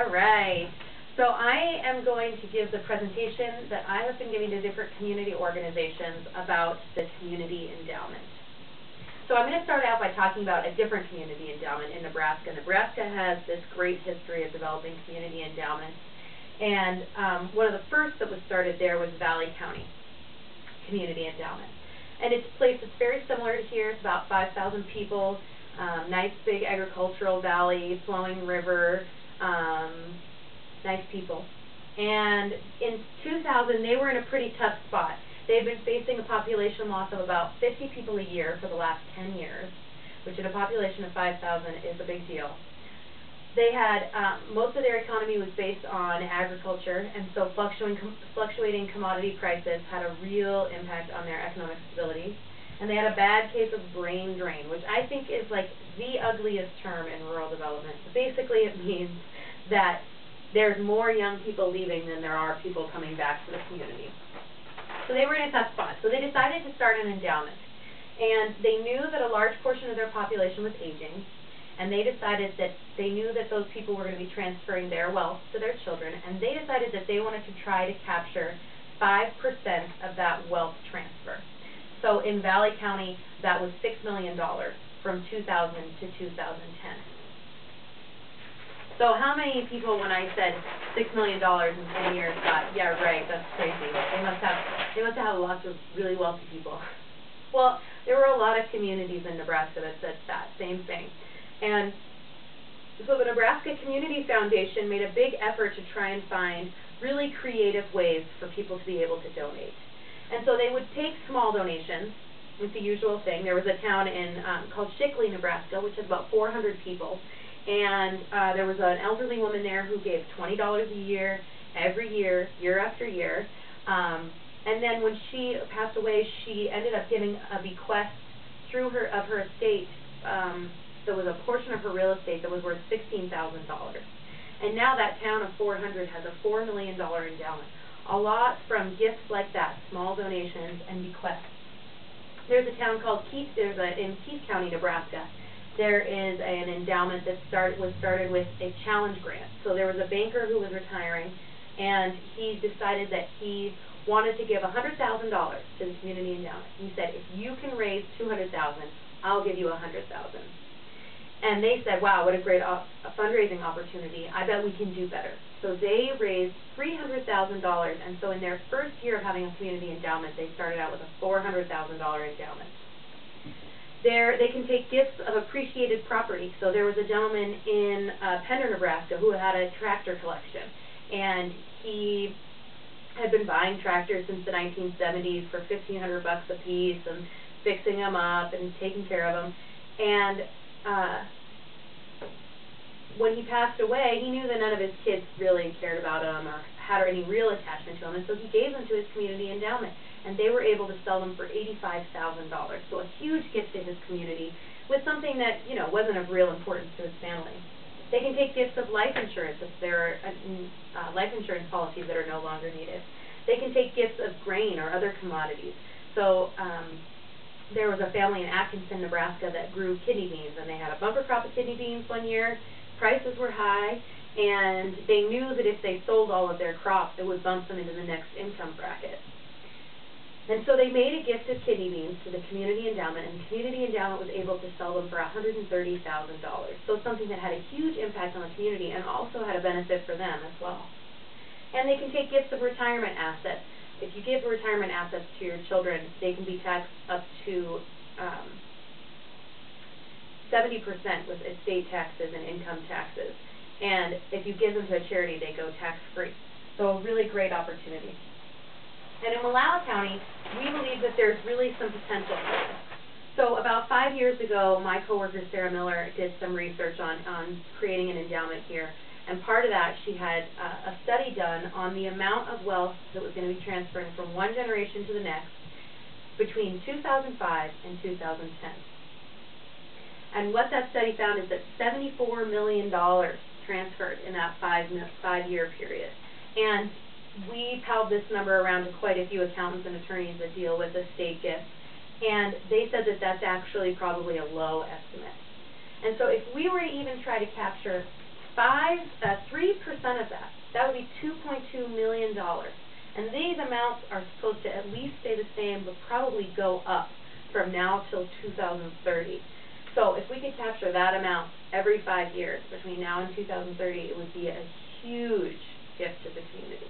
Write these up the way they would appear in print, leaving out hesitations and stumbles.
All right. So I am going to give the presentation that I have been giving to different community organizations about the community endowment. So I'm going to start out by talking about a different community endowment in Nebraska. Nebraska has this great history of developing community endowments. And one of the first that was started there was Valley County Community Endowment. And it's a place that's very similar to here. It's about 5,000 people, nice big agricultural valley, flowing river, nice people. And in 2000, they were in a pretty tough spot. They've been facing a population loss of about 50 people a year for the last 10 years, which in a population of 5,000 is a big deal. They had, most of their economy was based on agriculture, and so fluctuating commodity prices had a real impact on their economic stability. And they had a bad case of brain drain, which I think is like the ugliest term in rural development. Basically, it means that there's more young people leaving than there are people coming back to the community. So they were in a tough spot. So they decided to start an endowment. And they knew that a large portion of their population was aging. And they decided that they knew that those people were going to be transferring their wealth to their children. And they decided that they wanted to try to capture 5% of that wealth transfer. So in Valley County, that was $6 million from 2000 to 2010. So how many people, when I said $6 million in 10 years, thought, yeah, right, that's crazy. They must have lots of really wealthy people. Well, there were a lot of communities in Nebraska that said that same thing. And so the Nebraska Community Foundation made a big effort to try and find really creative ways for people to be able to donate. And so they would take small donations. It's the usual thing. There was a town in called Shickley, Nebraska, which has about 400 people. And there was an elderly woman there who gave $20 a year, every year, year after year. And then when she passed away, she ended up giving a bequest through her estate. There was a portion of her real estate that was worth $16,000. And now that town of 400 has a $4 million endowment. A lot from gifts like that, small donations and bequests. There's a town called Keith, in Keith County, Nebraska. There is an endowment that was started with a challenge grant. So there was a banker who was retiring, and he decided that he wanted to give $100,000 to the community endowment. He said, if you can raise $200,000, I'll give you $100,000. And they said, wow, what a great fundraising opportunity. I bet we can do better. So they raised $300,000, and so in their first year of having a community endowment, they started out with a $400,000 endowment. They can take gifts of appreciated property. So there was a gentleman in Pender, Nebraska, who had a tractor collection, and he had been buying tractors since the 1970s for $1,500 a piece and fixing them up and taking care of them. And when he passed away, he knew that none of his kids really cared about him or had any real attachment to him, and so he gave them to his community endowment, and they were able to sell them for $85,000. So a huge gift to his community with something that, you know, wasn't of real importance to his family. They can take gifts of life insurance if there are life insurance policies that are no longer needed. They can take gifts of grain or other commodities. So there was a family in Atkinson, Nebraska that grew kidney beans, and they had a bumper crop of kidney beans one year. Prices were high, and they knew that if they sold all of their crops, it would bump them into the next income bracket. And so they made a gift of kidney beans to the community endowment, and the community endowment was able to sell them for $130,000. So something that had a huge impact on the community and also had a benefit for them as well. And they can take gifts of retirement assets. If you give retirement assets to your children, they can be taxed up to 70% with estate taxes and income taxes. And if you give them to a charity, they go tax-free. So a really great opportunity. And in Wallowa County, we believe that there's really some potential for this. So about 5 years ago, my coworker Sarah Miller did some research on creating an endowment here. And part of that, she had a study done on the amount of wealth that was going to be transferring from one generation to the next between 2005 and 2010. And what that study found is that $74 million transferred in that five-year period. And we palled this number around to quite a few accountants and attorneys that deal with estate gifts, and they said that that's actually probably a low estimate. And so if we were to even try to capture 3% of that would be $2.2 million. And these amounts are supposed to at least stay the same, but probably go up from now till 2030. So if we could capture that amount every 5 years between now and 2030, it would be a huge gift to the community.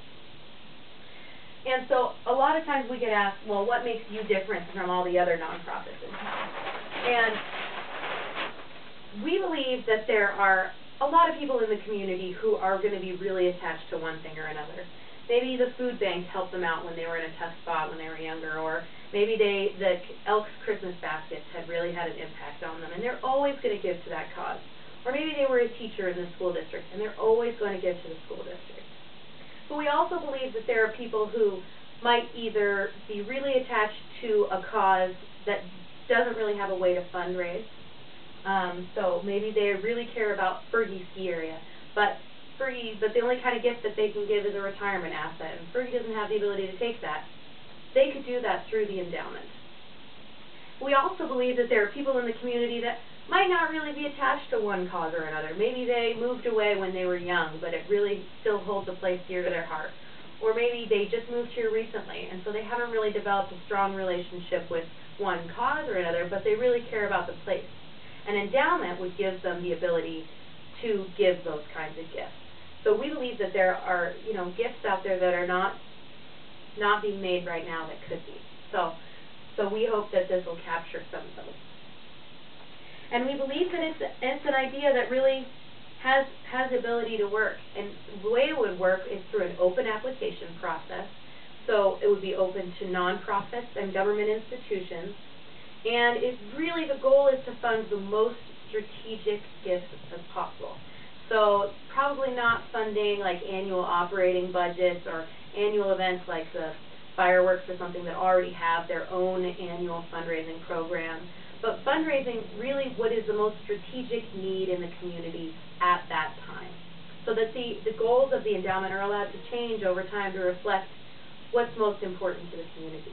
And so a lot of times we get asked, well, what makes you different from all the other nonprofits in town? And we believe that there are a lot of people in the community who are going to be really attached to one thing or another. Maybe the food bank helped them out when they were in a tough spot when they were younger, or maybe the Elks Christmas baskets had really had an impact on them, and they're always going to give to that cause. Or maybe they were a teacher in the school district, and they're always going to give to the school district. But we also believe that there are people who might either be really attached to a cause that doesn't really have a way to fundraise. So maybe they really care about Fergie ski area, but the only kind of gift that they can give is a retirement asset, and Fergie doesn't have the ability to take that. They could do that through the endowment. We also believe that there are people in the community that might not really be attached to one cause or another. Maybe they moved away when they were young, but it really still holds a place dear to their heart. Or maybe they just moved here recently, and so they haven't really developed a strong relationship with one cause or another, but they really care about the place. An endowment would give them the ability to give those kinds of gifts. So we believe that there are, gifts out there that are not being made right now that could be. So we hope that this will capture some of those. And we believe that it's an idea that really has the ability to work. And the way it would work is through an open application process. So it would be open to nonprofits and government institutions. And the goal is to fund the most strategic gifts as possible. So probably not funding like annual operating budgets or annual events like the fireworks or something that already have their own annual fundraising program, but fundraising really what is the most strategic need in the community at that time. So that the goals of the endowment are allowed to change over time to reflect what's most important to the community.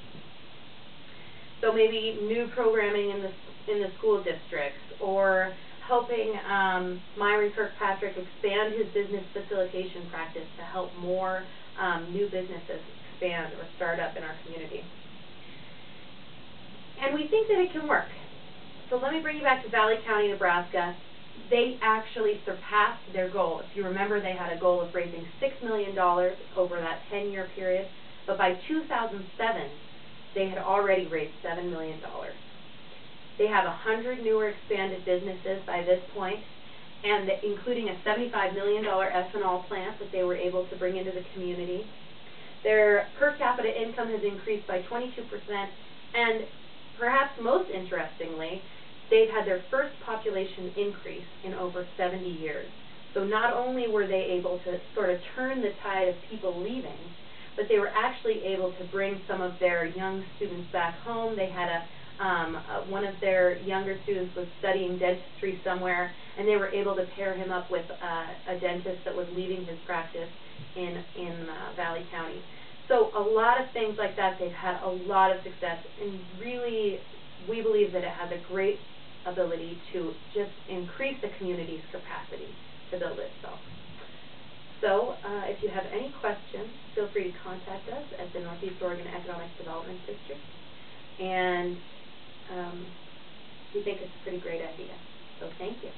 So maybe new programming in the school districts, or helping Myron Kirkpatrick expand his business facilitation practice to help more new businesses expand or start up in our community. And we think that it can work. So let me bring you back to Valley County, Nebraska. They actually surpassed their goal. If you remember, they had a goal of raising $6 million over that 10-year period, but by 2007, they had already raised $7 million. They have 100 newer expanded businesses by this point, and including a $75 million ethanol plant that they were able to bring into the community. Their per capita income has increased by 22%, and perhaps most interestingly, they've had their first population increase in over 70 years. So not only were they able to sort of turn the tide of people leaving, but they were actually able to bring some of their young students back home. They had one of their younger students was studying dentistry somewhere, and they were able to pair him up with a dentist that was leaving his practice in Valley County. So a lot of things like that. They've had a lot of success, and really we believe that it has a great ability to just increase the community's capacity to build itself. So if you have any questions, feel free to contact us at the Northeast Oregon Economic Development District. And we think it's a pretty great idea. So thank you.